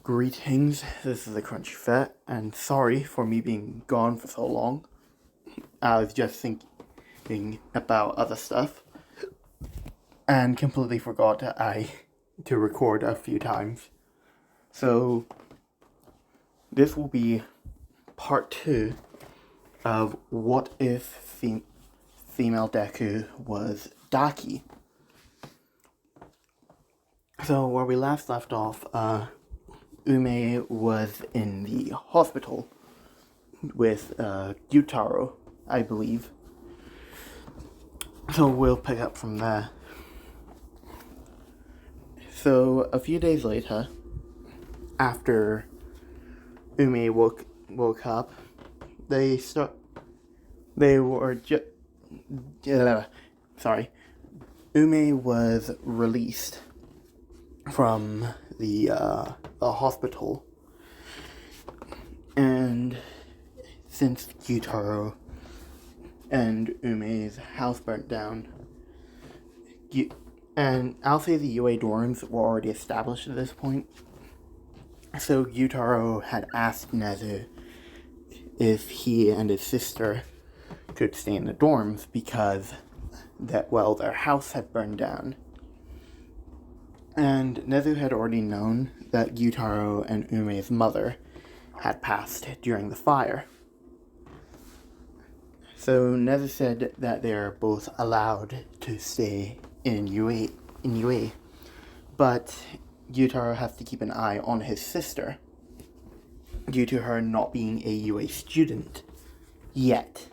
Greetings, this is the Crunchy Fat, and sorry for me being gone for so long. I was just thinking about other stuff, and completely forgot to record a few times. So, this will be part 2 of what if female Deku was Daki. So, where we last left off, Ume was in the hospital with Gyutaro, I believe. So we'll pick up from there. So a few days later, after Ume woke up, Ume was released from the hospital, and since Gyutaro and Ume's house burnt down, and I'll say the UA dorms were already established at this point, so Gyutaro had asked Nezu if he and his sister could stay in the dorms because their house had burned down. And Nezu had already known that Gyutaro and Ume's mother had passed during the fire. So Nezu said that they're both allowed to stay in UA, but Gyutaro has to keep an eye on his sister due to her not being a UA student yet,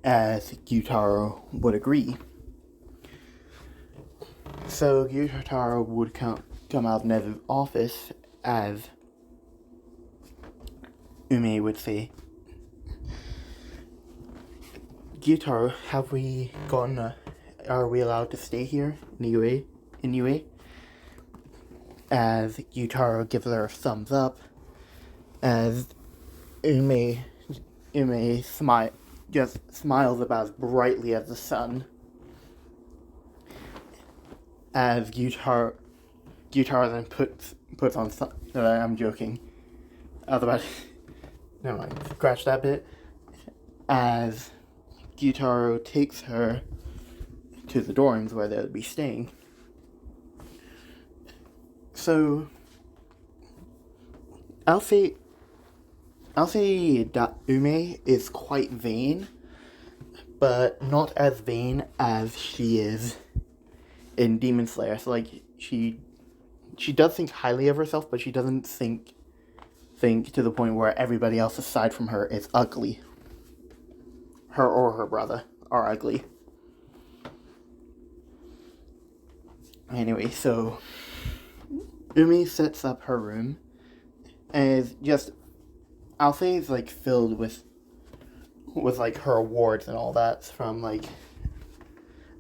as Gyutaro would agree. So Gyutaro would come out of Nezu's office as Ume would say, Gyutaro, are we allowed to stay here in UA? As Gyutaro gives her a thumbs up, as Ume smiles about as brightly as the sun, as Gyutaro then puts on I'm joking. I was about to, never mind, scratch that bit. As Gyutaro takes her to the dorms where they'll be staying. So, I'll say that Ume is quite vain, but not as vain as she is in Demon Slayer. So, like, she does think highly of herself, but she doesn't think to the point where everybody else aside from her is ugly. Her or her brother are ugly. Anyway, so Ume sets up her room, and it's just, I'll say it's like filled with like her awards and all that from like,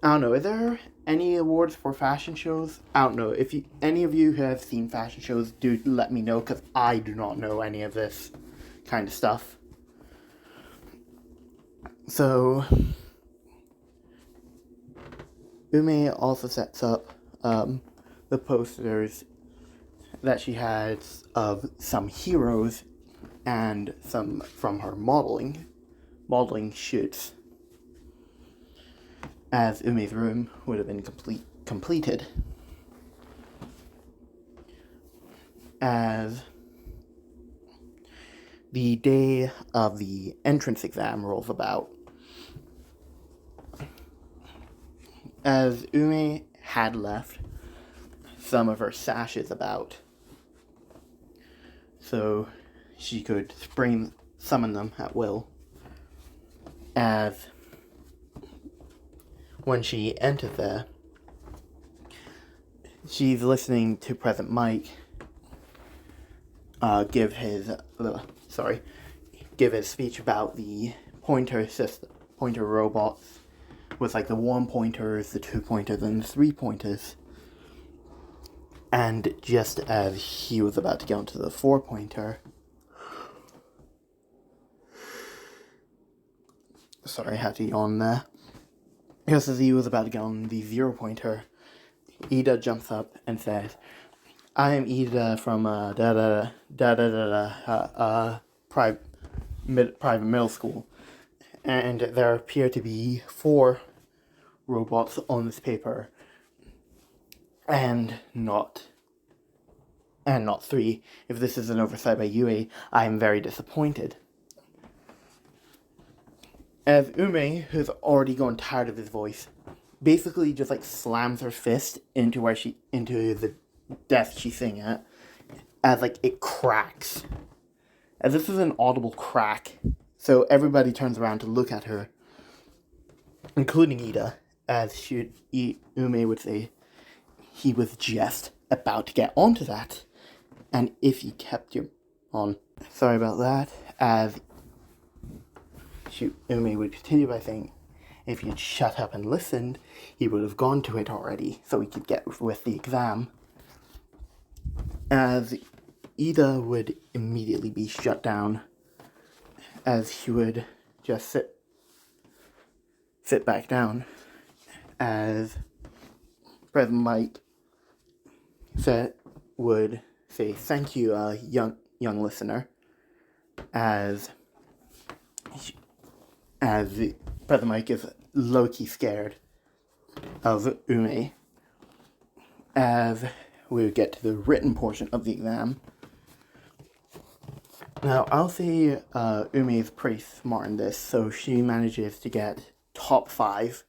I don't know, is there any awards for fashion shows? I don't know. If any of you have seen fashion shows, do let me know, because I do not know any of this kind of stuff. So, Ume also sets up the posters that she has of some heroes and some from her modeling shoots, as Ume's room would have been completed. As the day of the entrance exam rolls about, as Ume had left some of her sashes about, so she could summon them at will. As when she entered there, she's listening to President Mike give his speech about the pointer robots, with like the 1 pointers, the 2 pointers, and the 3 pointers. And just as he was about to get onto the 4 pointer, sorry, I had to yawn there. Just as he was about to get on the 0 pointer, Ida jumps up and says, I am Ida from private middle school, and there appear to be 4 robots on this paper, and not 3. If this is an oversight by UA, I am very disappointed. As Ume, who's already grown tired of his voice, basically just like slams her fist into the desk she's sitting at, as like it cracks. As this is an audible crack, so everybody turns around to look at her, including Ida, as Ume would say, he was just about to get onto that, and if he kept you on, sorry about that, as Ume would continue by saying, if you'd shut up and listened, he would have gone to it already, so he could get with the exam. As Ida would immediately be shut down, as she would just sit back down, as President Mike would say, thank you, young listener, as President Mike is low-key scared of Ume, as we would get to the written portion of the exam. Now, I'll say Ume is pretty smart in this, so she manages to get top 5.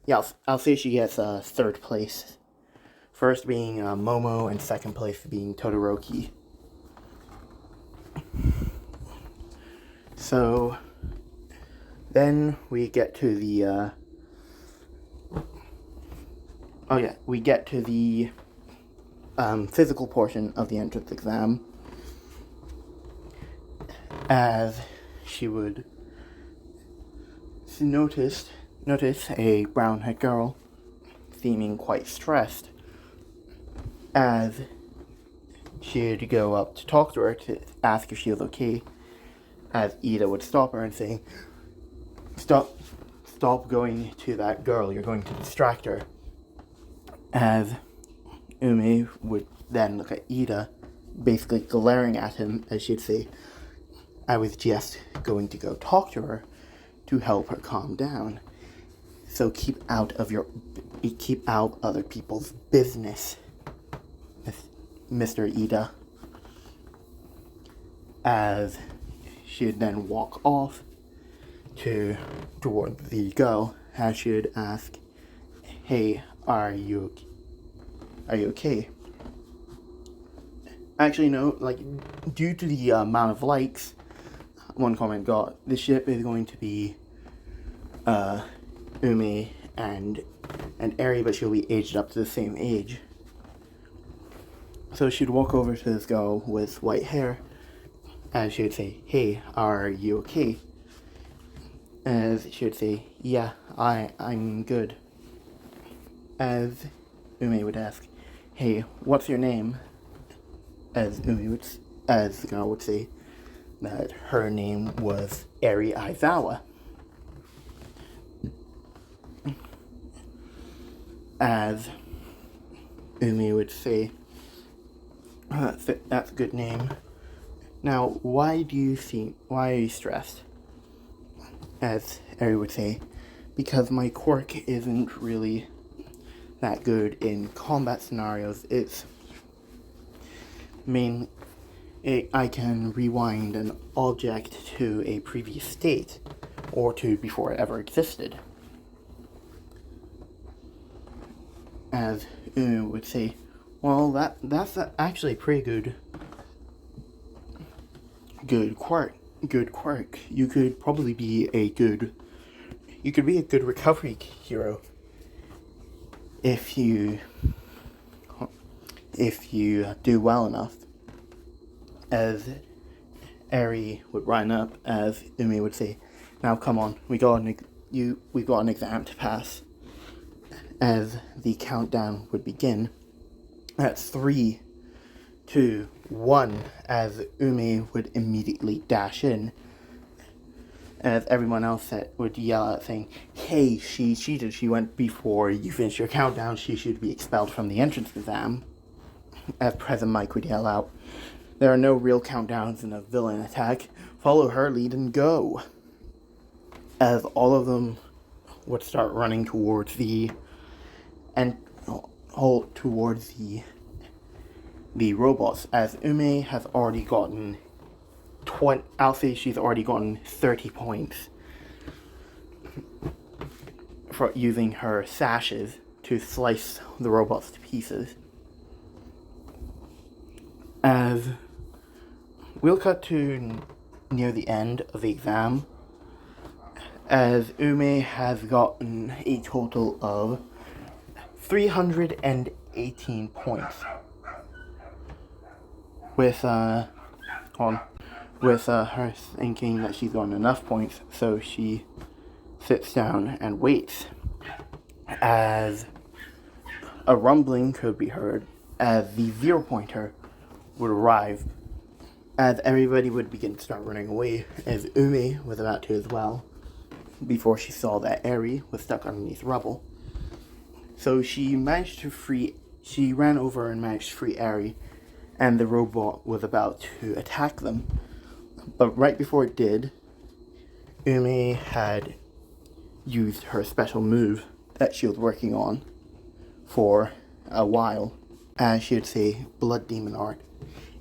Yeah, I'll say she gets 3rd place. First being Momo, and 2nd place being Todoroki. So then we get to the physical portion of the entrance exam, as she would notice a brown-haired girl seeming quite stressed, as she'd go up to talk to her to ask if she was okay, as Ida would stop her and say, Stop going to that girl, you're going to distract her. As Ume would then look at Ida, basically glaring at him, as she'd say, I was just going to go talk to her to help her calm down. So keep out other people's business, Mr. Ida. As she'd then walk off toward the girl, as she'd ask, hey, are you okay? Actually, no, like, due to the amount of likes one comment got, the ship is going to be Ume and Eri, but she'll be aged up to the same age. So she'd walk over to this girl with white hair, and she would say, hey, are you okay? As she would say, yeah, I'm good. As Ume would ask, hey, what's your name? As the girl would say that her name was Eri Aizawa. As Ume would say, that's a good name. Now, why are you stressed? As Eri would say, because my quirk isn't really that good in combat scenarios. I can rewind an object to a previous state, or to before it ever existed. As Ume would say, well, that's actually pretty good quirk. You could probably be a good recovery hero if you do well enough. As Eri would run up, as Ume would say, now come on, we got an exam to pass. As the countdown would begin at 3, 2, 1, as Ume would immediately dash in, as everyone else would yell out saying, hey, she cheated, she went before you finished your countdown, she should be expelled from the entrance exam. as present Mike would yell out. There are no real countdowns in a villain attack. Follow her lead and go. As all of them would start running towards the robots, as Ume has already gotten I'll say she's already gotten 30 points for using her sashes to slice the robots to pieces. As we'll cut to near the end of the exam, as Ume has gotten a total of 318 points. With her thinking that she's gotten enough points, so she sits down and waits as a rumbling could be heard as the 0-pointer would arrive, as everybody would begin to start running away, as Ume was about to as well, before she saw that Eri was stuck underneath rubble. So she ran over and managed to free Eri, and the robot was about to attack them. But right before it did, Ume had used her special move that she was working on for a while, as she would say, Blood Demon Art.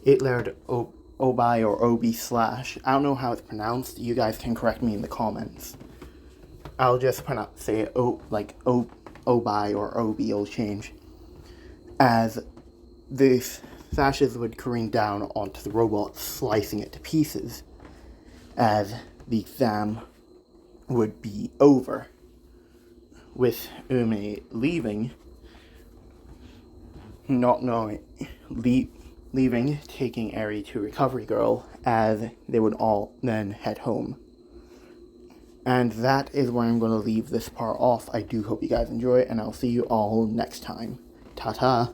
It layered Obi or Obi slash. I don't know how it's pronounced. You guys can correct me in the comments. I'll just say it Obi or Obi will change. As the sashes would careen down onto the robot, slicing it to pieces, as the exam would be over, with Ume leaving, taking Eri to Recovery Girl, as they would all then head home. And that is where I'm going to leave this part off. I do hope you guys enjoy it, and I'll see you all next time. Ta-ta!